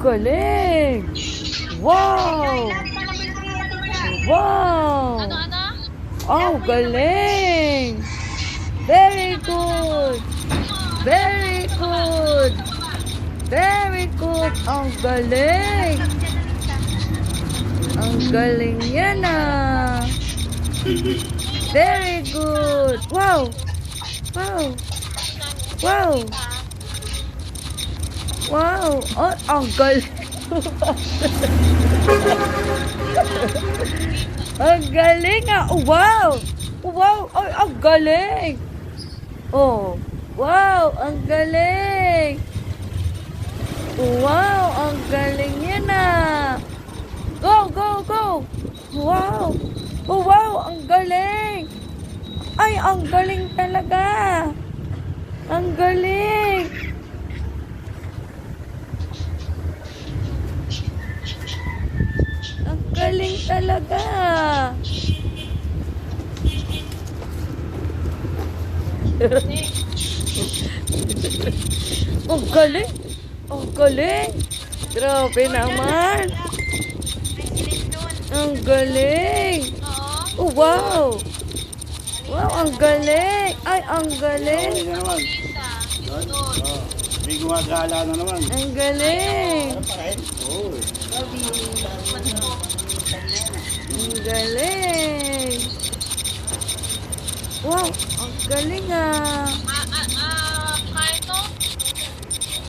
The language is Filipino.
galing! Wow! Wow! Ano? Oh, galing! Very good! Very good! Very good! Ang galing! Ang galing yan ah! Very good! Wow! Wow! Wow! Wow! Oh, ang galing! Ang galing ah! Oh, wow! Wow! Ay, ang galing! Oh! Wow! Ang galing! Wow! Ang galing yan ah! Go! Go! Go! Wow! Oh, wow! Ang galing! Ay, ang galing talaga! Ang galing! Ang galing talaga! Ang galing! Ang galing! Grabe naman! Ang galing! Oh, wow! Wow, ang galing! Ay, ang galing! Ayun na naman. Doon? Oh. May gumagala na naman. Ang galing! Oo. Ang galing! Wow, ang galing ah!